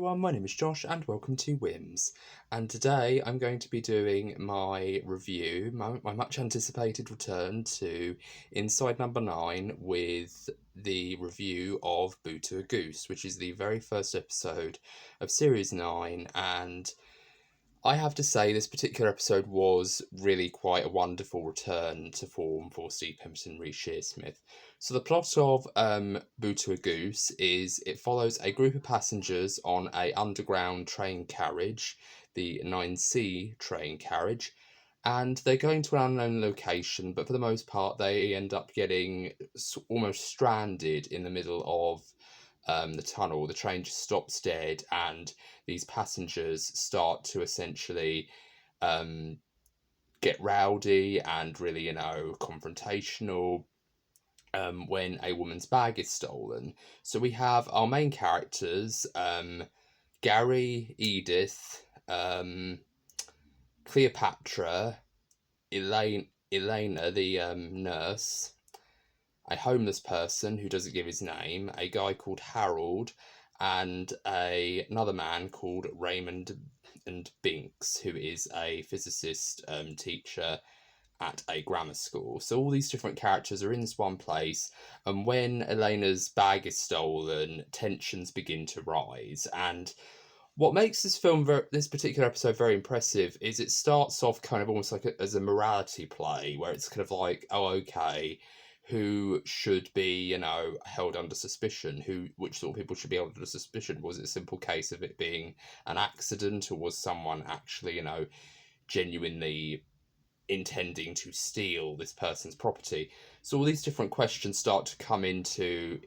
everyone, my name is Josh and welcome to WHIMs. And today I'm going to be doing my review, my much anticipated return to Inside Number 9 with the review of Boo to a Goose, which is the very first episode of Series 9. And I have to say this particular episode was really quite a wonderful return to form for Steve Pemberton and Reece Shearsmith. So the plot of Boo to a Goose is it follows a group of passengers on a underground train carriage, the 9C train carriage, and they're going to an unknown location, but for the most part they end up getting almost stranded in the middle of the tunnel. The train just stops dead, and these passengers start to essentially get rowdy and really, confrontational when a woman's bag is stolen. So we have our main characters, Gary, Edith, Cleopatra, Elena, the nurse, a homeless person who doesn't give his name, a guy called Harold, and another man called Raymond and Binks, who is a physicist teacher at a grammar school. So all these different characters are in this one place, and when Elena's bag is stolen, tensions begin to rise. And what makes this this particular episode very impressive is it starts off kind of almost like as a morality play, where it's kind of like, oh, okay, who should be, held under suspicion? Which sort of people should be held under suspicion? Was it a simple case of it being an accident, or was someone actually, genuinely intending to steal this person's property? So all these different questions start to come into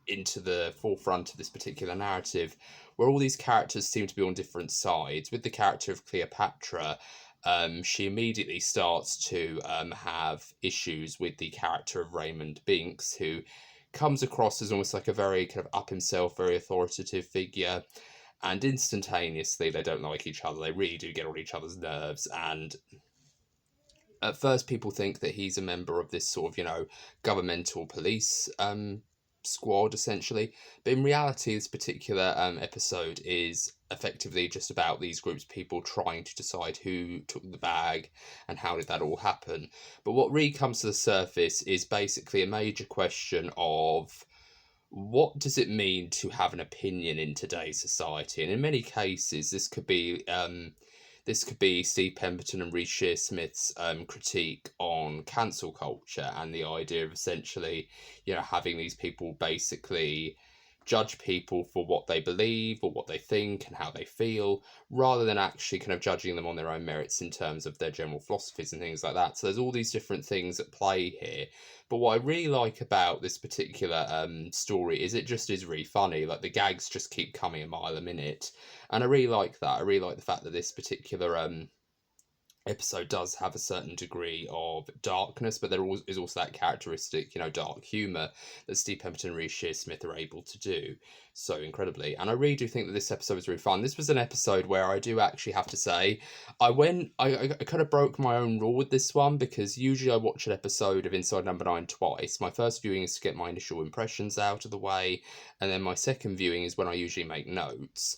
the forefront of this particular narrative, where all these characters seem to be on different sides. With the character of Cleopatra, she immediately starts to have issues with the character of Raymond Binks, who comes across as almost like a very kind of up himself, very authoritative figure, and instantaneously they don't like each other. They really do get on each other's nerves, and at first people think that he's a member of this sort of, governmental police squad, essentially. But in reality, this particular episode is effectively just about these groups of people trying to decide who took the bag and how did that all happen. But what really comes to the surface is basically a major question of what does it mean to have an opinion in today's society. And in many cases, this could be Steve Pemberton and Reece Shearsmith's critique on cancel culture and the idea of essentially, having these people basically judge people for what they believe or what they think and how they feel, rather than actually kind of judging them on their own merits in terms of their general philosophies and things like that. So there's all these different things at play here. But what I really like about this particular story is it just is really funny. Like, the gags just keep coming a mile a minute. And I really like that. I really like the fact that this particular episode does have a certain degree of darkness, but there is also that characteristic, dark humour that Steve Pemberton and Reece Shearsmith are able to do so incredibly. And I really do think that this episode was really fun. This was an episode where I do actually have to say, I kind of broke my own rule with this one, because usually I watch an episode of Inside Number 9 twice. My first viewing is to get my initial impressions out of the way, and then my second viewing is when I usually make notes.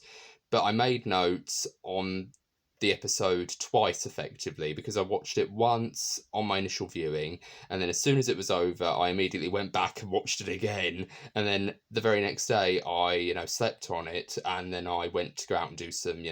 But I made notes on the episode twice, effectively, because I watched it once on my initial viewing, and then as soon as it was over I immediately went back and watched it again, and then the very next day I slept on it, and then I went to go out and do some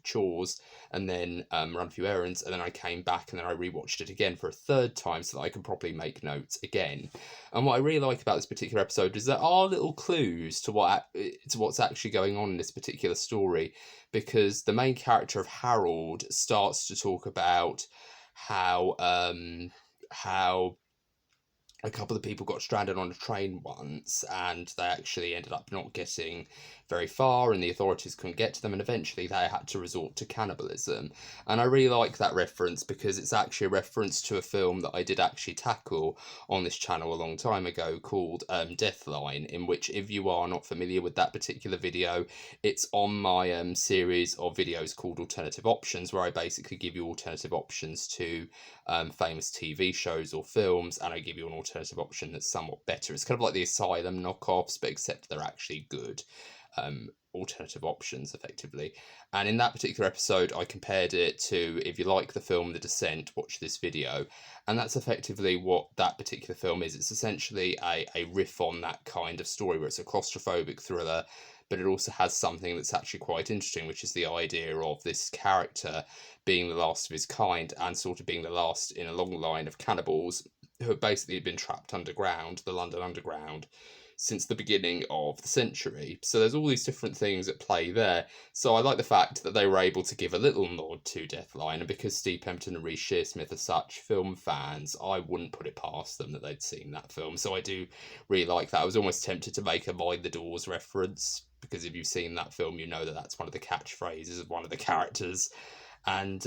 chores, and then run a few errands, and then I came back and then I rewatched it again for a third time so that I could properly make notes again. And what I really like about this particular episode is there are little clues to what's actually going on in this particular story, because the main character of Harold starts to talk about how a couple of people got stranded on a train once, and they actually ended up not getting very far, and the authorities couldn't get to them, and eventually they had to resort to cannibalism. And I really like that reference, because it's actually a reference to a film that I did actually tackle on this channel a long time ago called Deathline, in which, if you are not familiar with that particular video, it's on my series of videos called Alternative Options, where I basically give you alternative options to famous TV shows or films, and I give you an alternative option that's somewhat better. It's kind of like the Asylum knockoffs, but except they're actually good. alternative options, effectively. And in that particular episode, I compared it to, if you like the film The Descent, watch this video. And that's effectively what that particular film is. It's essentially a riff on that kind of story where it's a claustrophobic thriller, but it also has something that's actually quite interesting, which is the idea of this character being the last of his kind and sort of being the last in a long line of cannibals who have basically been trapped underground, the London Underground, since the beginning of the century. So there's all these different things at play there. So I like the fact that they were able to give a little nod to Deathline, and because Steve Pemberton and Reece Shearsmith are such film fans, I wouldn't put it past them that they'd seen that film. So I do really like that. I was almost tempted to make a Mind the Doors reference, because if you've seen that film, you know that that's one of the catchphrases of one of the characters. And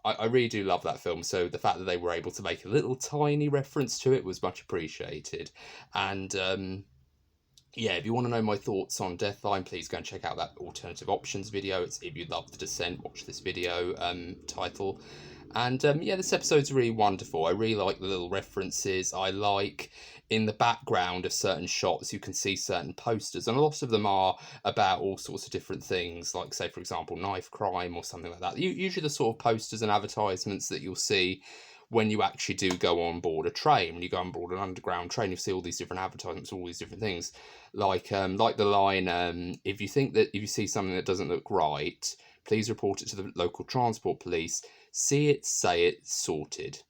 I really do love that film. So the fact that they were able to make a little tiny reference to it was much appreciated. And yeah, if you want to know my thoughts on Deathline, please go and check out that alternative options video. It's If You Love The Descent, watch this video title. And yeah, this episode's really wonderful. I really like the little references. I like, in the background of certain shots, you can see certain posters, and a lot of them are about all sorts of different things, like, say, for example, knife crime or something like that. Usually the sort of posters and advertisements that you'll see when you actually do go on board a train. When you go on board an underground train, you see all these different advertisements, all these different things, like the line, if you see something that doesn't look right, please report it to the local transport police. See it, say it, sorted.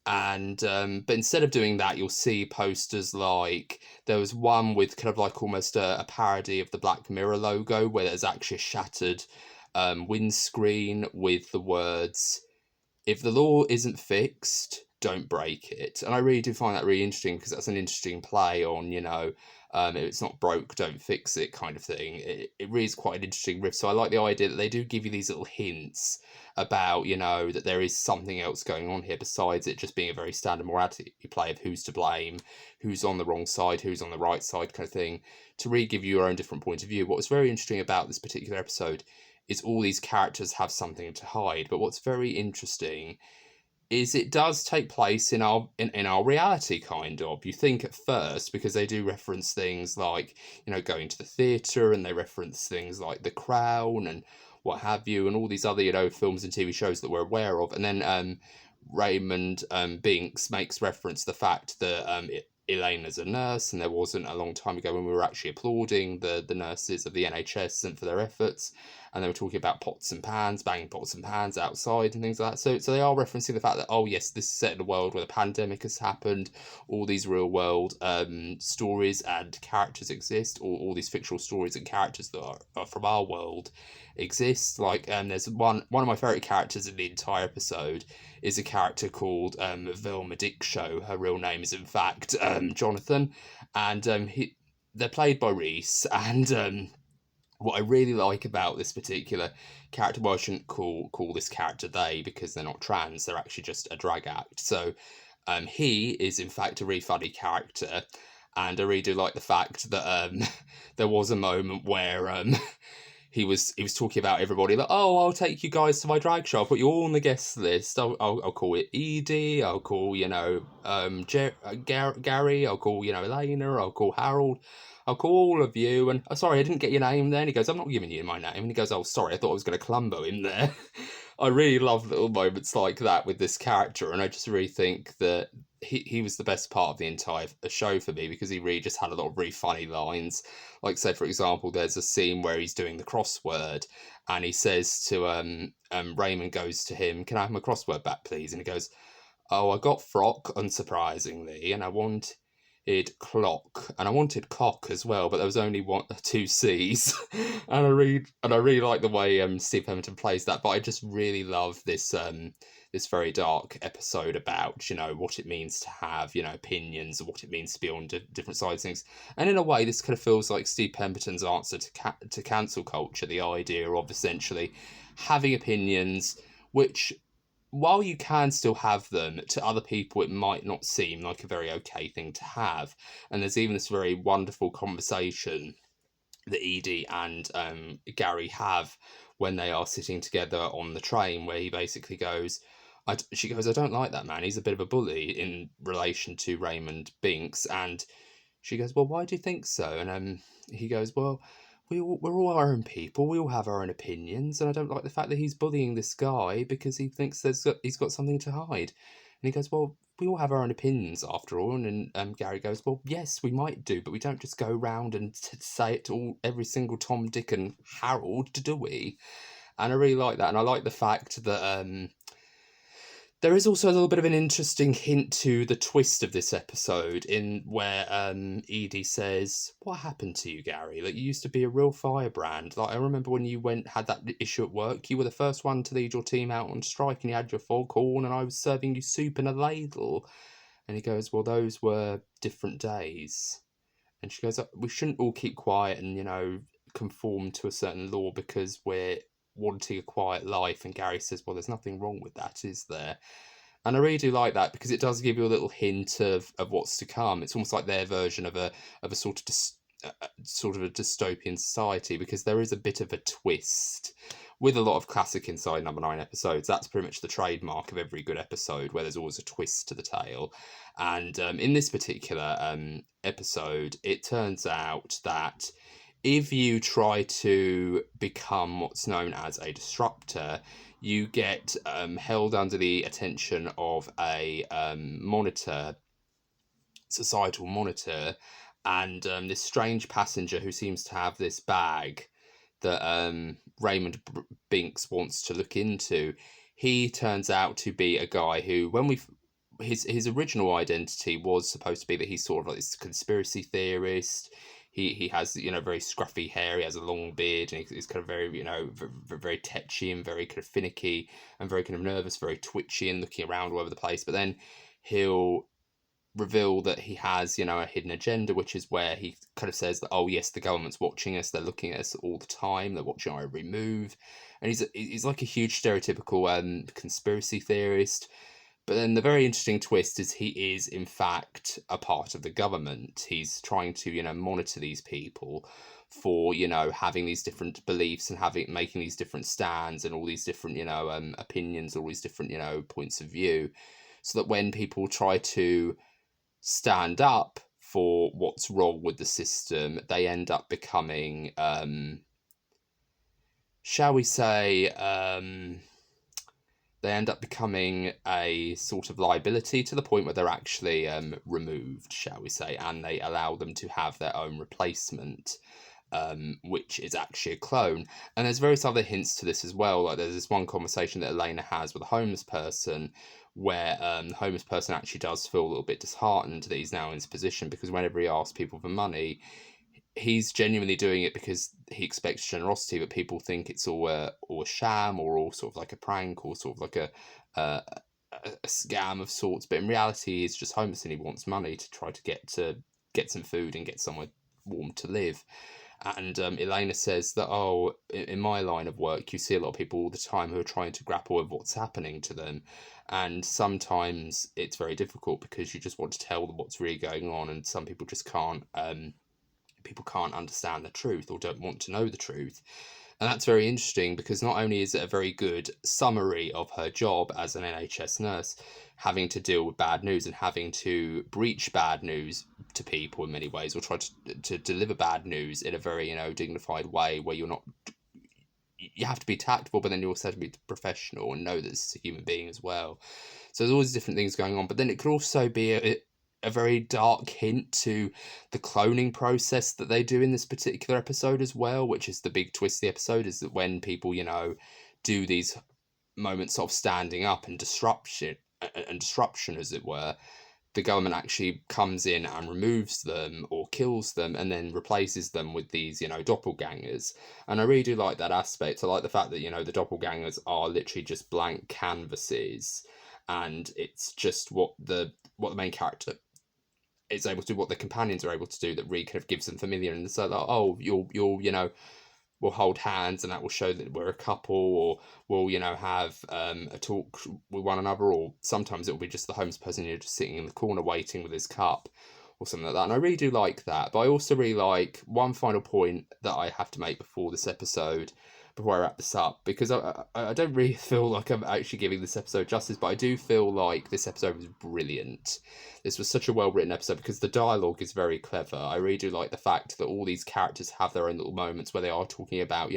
And but instead of doing that, you'll see posters like, there was one with kind of like almost a parody of the Black Mirror logo, where there's actually a shattered windscreen with the words, if the law isn't fixed, don't break it. And I really do find that really interesting, because that's an interesting play on, you know, if it's not broke, don't fix it kind of thing. It really is quite an interesting riff. So I like the idea that they do give you these little hints about, you know, that there is something else going on here besides it just being a very standard morality play of who's to blame, who's on the wrong side, who's on the right side kind of thing, to really give you your own different point of view. What was very interesting about this particular episode is all these characters have something to hide. But what's very interesting is it does take place in our reality, kind of. You think at first, because they do reference things like, you know, going to the theatre, and they reference things like The Crown and what have you, and all these other, you know, films and TV shows that we're aware of. And then Raymond Binks makes reference to the fact that Elena's a nurse, and there wasn't a long time ago when we were actually applauding the nurses of the NHS and for their efforts, and they were talking about pots and pans, banging pots and pans outside and things like that. So they are referencing the fact that, oh yes, this is set in a world where the pandemic has happened, all these real world stories and characters exist, or all these fictional stories and characters that are from our world exist. Like there's one of my favourite characters in the entire episode is a character called Velma Dickshow. Her real name is in fact Jonathan, and they're played by Reece. And what I really like about this particular character, well, I shouldn't call this character they, because they're not trans, they're actually just a drag act. So he is in fact a really funny character, and I really do like the fact that there was a moment where he was talking about everybody, like, oh, I'll take you guys to my drag show, I'll put you all on the guest list, I'll call it Edie, I'll call, you know, Gary, I'll call, you know, Elena, I'll call Harold, I'll call all of you, and sorry, I didn't get your name then. He goes, I'm not giving you my name. And he goes, oh, sorry, I thought I was going to Columbo in there. I really love little moments like that with this character, and I just really think that he was the best part of the entire show for me, because he really just had a lot of really funny lines. Like, say, for example, there's a scene where he's doing the crossword, and he says to Raymond goes to him, can I have my crossword back, please? And he goes, oh, I got frock, unsurprisingly, and I wanted clock, and I wanted cock as well, but there was only two C's. and I really like the way Steve Pemberton plays that. But I just really love this this very dark episode about, you know, what it means to have, you know, opinions, and what it means to be on different sides of things. And in a way, this kind of feels like Steve Pemberton's answer to cancel culture, the idea of essentially having opinions which, while you can still have them, to other people it might not seem like a very okay thing to have. And there's even this very wonderful conversation that Edie and Gary have when they are sitting together on the train, where he basically goes, she goes, I don't like that man, he's a bit of a bully, in relation to Raymond Binks. And she goes, well, why do you think so? And he goes, well, we're all our own people. We all have our own opinions, and I don't like the fact that he's bullying this guy because he thinks he's got something to hide. And he goes, well, we all have our own opinions after all. And then Gary goes, well, yes, we might do, but we don't just go round and say it to every single Tom, Dick, and Harold, do we? And I really like that, and I like the fact that there is also a little bit of an interesting hint to the twist of this episode, in where Edie says, "What happened to you, Gary? Like, you used to be a real firebrand. Like, I remember when you had that issue at work. You were the first one to lead your team out on strike, and you had your foghorn, and I was serving you soup in a ladle." And he goes, "Well, those were different days." And she goes, "We shouldn't all keep quiet and conform to a certain law because we're wanting a quiet life." And Gary says, "Well, there's nothing wrong with that, is there?" And I really do like that because it does give you a little hint of what's to come. It's almost like their version of a sort of a dystopian society, because there is a bit of a twist with a lot of classic Inside Number 9 episodes. That's pretty much the trademark of every good episode, where there's always a twist to the tale. And in this particular episode, it turns out that if you try to become what's known as a disruptor, you get held under the attention of a societal monitor, and this strange passenger who seems to have this bag that Raymond Binks wants to look into. He turns out to be a guy who, his original identity was supposed to be that he's sort of like this conspiracy theorist. He has very scruffy hair. He has a long beard, and he's kind of very very tetchy and very kind of finicky and very kind of nervous, very twitchy and looking around all over the place. But then he'll reveal that he has a hidden agenda, which is where he kind of says that, oh yes, the government's watching us. They're looking at us all the time. They're watching our every move. And he's like a huge stereotypical conspiracy theorist. But then the very interesting twist is he is, in fact, a part of the government. He's trying to, monitor these people for, having these different beliefs and making these different stands and all these different, opinions, all these different, points of view. So that when people try to stand up for what's wrong with the system, they end up becoming, shall we say, they end up becoming a sort of liability, to the point where they're actually removed, shall we say, and they allow them to have their own replacement, which is actually a clone. And there's various other hints to this as well. Like, there's this one conversation that Elena has with a homeless person, where the homeless person actually does feel a little bit disheartened that he's now in this position, because whenever he asks people for money, he's genuinely doing it because he expects generosity, but people think it's all a sham, or all sort of like a prank, or sort of like a scam of sorts. But in reality, he's just homeless and he wants money to try to get some food and get somewhere warm to live. And Elena says that, oh, in my line of work, you see a lot of people all the time who are trying to grapple with what's happening to them. And sometimes it's very difficult because you just want to tell them what's really going on, and some people just can't. People can't understand the truth or don't want to know the truth. And that's very interesting, because not only is it a very good summary of her job as an NHS nurse, having to deal with bad news and having to breach bad news to people in many ways, or try to deliver bad news in a very dignified way, where you have to be tactful, but then you also have to be professional and know that this is a human being as well. So there's all these different things going on. But then it could also be a very dark hint to the cloning process that they do in this particular episode as well, which is the big twist of the episode, is that when people, do these moments of standing up and disruption, as it were, the government actually comes in and removes them or kills them and then replaces them with these, doppelgangers. And I really do like that aspect. I like the fact that, the doppelgangers are literally just blank canvases, and it's just what the main character is able to do, what the companions are able to do, that really kind of gives them familiar. And so like, oh, you'll we'll hold hands, and that will show that we're a couple, or we'll have a talk with one another, or sometimes it'll be just the homeless person just sitting in the corner waiting with his cup or something like that. And I really do like that. But I also really like one final point that I have to make before this episode before I wrap this up, because I don't really feel like I'm actually giving this episode justice, but I do feel like this episode was brilliant. This was such a well-written episode because the dialogue is very clever. I really do like the fact that all these characters have their own little moments where they are talking about,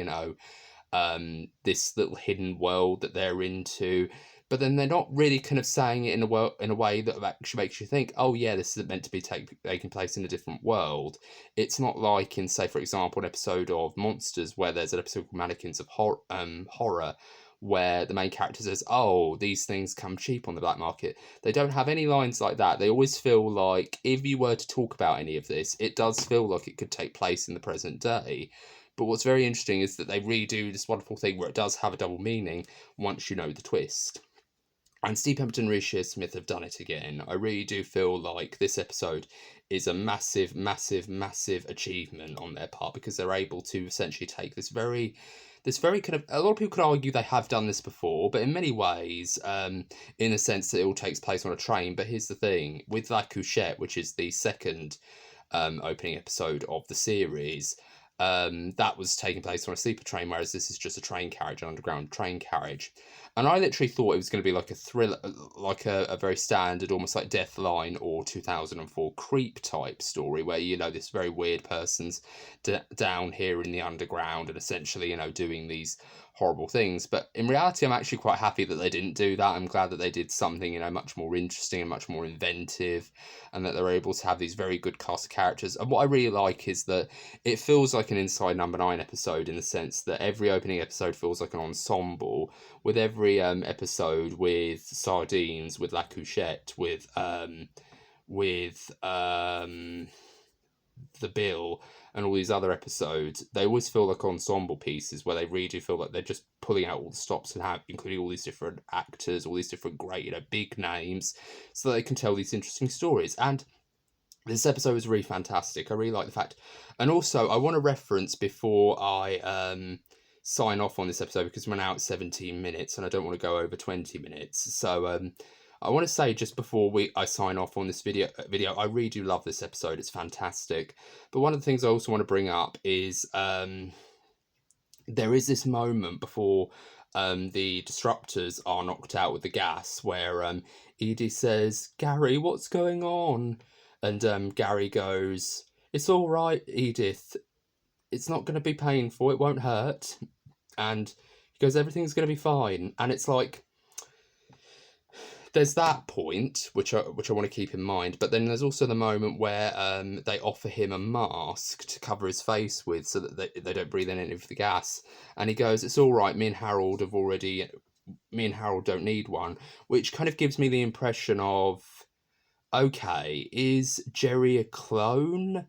this little hidden world that they're into, but then they're not really kind of saying it in a way that actually makes you think, oh yeah, this is meant to be taking place in a different world. It's not like in, say, for example, an episode of Monsters where there's an episode called Mannequins of Horror, where the main character says, oh, these things come cheap on the black market. They don't have any lines like that. They always feel like if you were to talk about any of this, it does feel like it could take place in the present day. But what's very interesting is that they really do this wonderful thing where it does have a double meaning once you know the twist. And Steve Pemberton and Reece Shearsmith have done it again. I really do feel like this episode is a massive, massive, massive achievement on their part, because they're able to essentially take this very kind of, a lot of people could argue they have done this before, but in many ways, in the sense that it all takes place on a train. But here's the thing, with La Couchette, which is the second opening episode of the series, that was taking place on a sleeper train, whereas this is just a train carriage, an underground train carriage. And I literally thought it was going to be like a thriller, like a very standard, almost like Deathline or 2004 Creep type story, where, this very weird person's down here in the underground and essentially, doing these horrible things. But in reality, I'm actually quite happy that they didn't do that. I'm glad that they did something, much more interesting and much more inventive, and that they're able to have these very good cast of characters. And what I really like is that it feels like an Inside Number 9 episode, in the sense that every opening episode feels like an ensemble, with every episode with Sardines, with La Couchette, with The Bill, and all these other episodes. They always feel like ensemble pieces where they really do feel like they're just pulling out all the stops and including all these different actors, all these different great, big names, so that they can tell these interesting stories. And this episode was really fantastic. I really like the fact. And also, I want to reference, before I sign off on this episode, because we're now at 17 minutes and I don't want to go over 20 minutes. So I want to say, just before I sign off on this video, I really do love this episode. It's fantastic. But one of the things I also want to bring up is there is this moment before the disruptors are knocked out with the gas, where Edie says, "Gary, what's going on?" And Gary goes, "It's all right, Edith. It's not going to be painful. It won't hurt." And he goes, "Everything's going to be fine." And it's like, there's that point, which I want to keep in mind. But then there's also the moment where they offer him a mask to cover his face with, so that they don't breathe in any of the gas. And he goes, "It's all right. Me and Harold don't need one," which kind of gives me the impression of, okay, is Jerry a clone?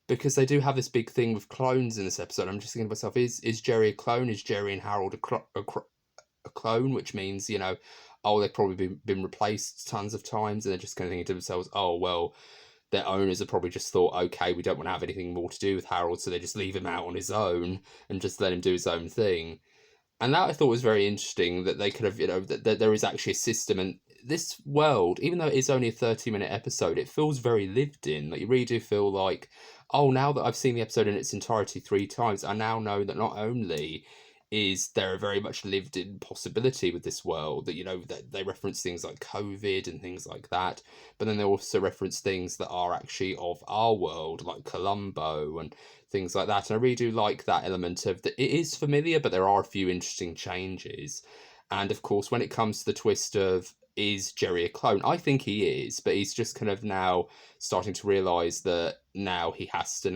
Because they do have this big thing with clones in this episode. I'm just thinking to myself, is Jerry a clone? Is Jerry and Harold a clone? Which means, they've probably been replaced tons of times, and they're just kind of thinking to themselves, oh, well, their owners have probably just thought, okay, we don't want to have anything more to do with Harold, so they just leave him out on his own and just let him do his own thing. And that I thought was very interesting, that they could have, that there is actually a system. And this world, even though it is only a 30-minute episode, it feels very lived in. Like, you really do feel like, oh, now that I've seen the episode in its entirety 3 times, I now know that not only is there a very much lived in possibility with this world, that, that they reference things like COVID and things like that, but then they also reference things that are actually of our world, like Columbo and things like that. And I really do like that element of that. It is familiar, but there are a few interesting changes. And of course, when it comes to the twist of, is Jerry a clone? I think he is, but he's just kind of now starting to realise that now he has to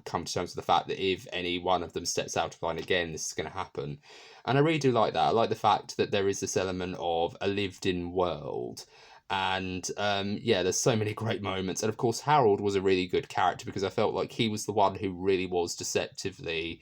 come to terms with the fact that if any one of them steps out of line again, this is going to happen. And I really do like that. I like the fact that there is this element of a lived-in world. And there's so many great moments. And of course, Harold was a really good character, because I felt like he was the one who really was deceptively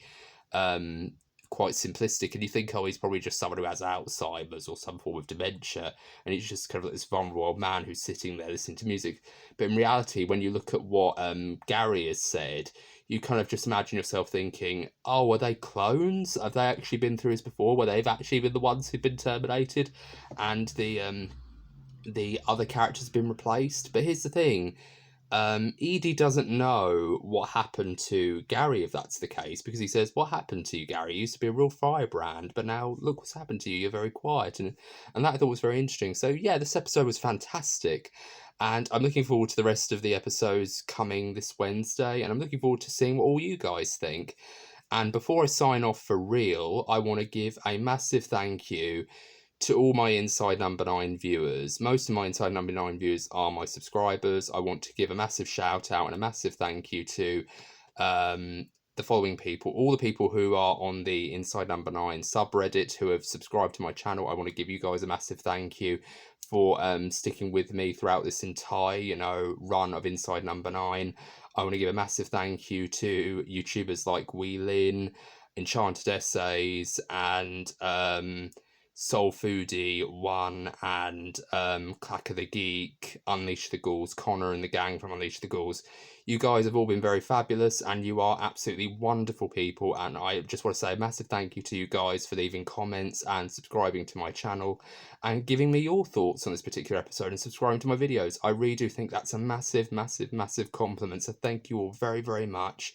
quite simplistic. And you think, oh, he's probably just someone who has Alzheimer's or some form of dementia, and he's just kind of like this vulnerable old man who's sitting there listening to music. But in reality, when you look at what Gary has said, you kind of just imagine yourself thinking, oh, are they clones? Have they actually been through this before, where they've actually been the ones who've been terminated and the other characters have been replaced? But here's the thing, Edie doesn't know what happened to Gary, if that's the case, because he says, "What happened to you, Gary? You used to be a real firebrand, but now look what's happened to you. You're very quiet," and that I thought was very interesting. So yeah, this episode was fantastic, and I'm looking forward to the rest of the episodes coming this Wednesday, and I'm looking forward to seeing what all you guys think. And before I sign off for real, I want to give a massive thank you to all my Inside Number 9 viewers. Most of my Inside Number 9 viewers are my subscribers. I want to give a massive shout out and a massive thank you to the following people. All the people who are on the Inside Number 9 subreddit who have subscribed to my channel. I want to give you guys a massive thank you for sticking with me throughout this entire, run of Inside Number 9. I want to give a massive thank you to YouTubers like Wheelin, Enchanted Essays, and Soul Foodie 1, and Clack of the Geek, Unleash the Ghouls, Connor and the gang from Unleash the Ghouls. You guys have all been very fabulous, and you are absolutely wonderful people, and I just want to say a massive thank you to you guys for leaving comments and subscribing to my channel and giving me your thoughts on this particular episode and subscribing to my videos. I really do think that's a massive, massive, massive compliment, so thank you all very, very much.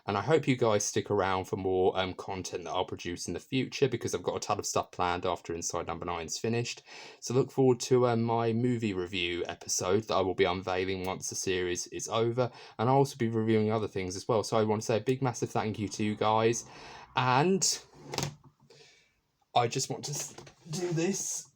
And I hope you guys stick around for more content that I'll produce in the future, because I've got a ton of stuff planned after Inside Number 9's finished. So look forward to my movie review episode that I will be unveiling once the series is over. And I'll also be reviewing other things as well. So I want to say a big massive thank you to you guys. And I just want to do this.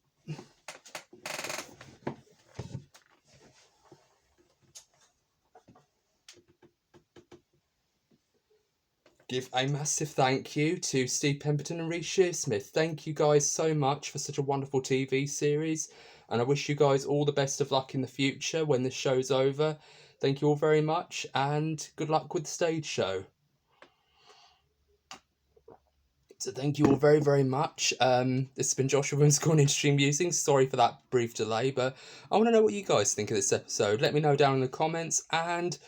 Give a massive thank you to Steve Pemberton and Reece Shearsmith. Thank you guys so much for such a wonderful TV series, and I wish you guys all the best of luck in the future when this show's over. Thank you all very much, and good luck with the stage show. So thank you all very, very much. This has been Joshua from Scorn Interesting Musings. Sorry for that brief delay, but I want to know what you guys think of this episode. Let me know down in the comments, and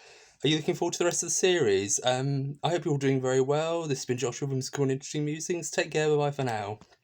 are you looking forward to the rest of the series? I hope you're all doing very well. This has been Joshua from Scorn Interesting Musings. Take care, bye-bye for now.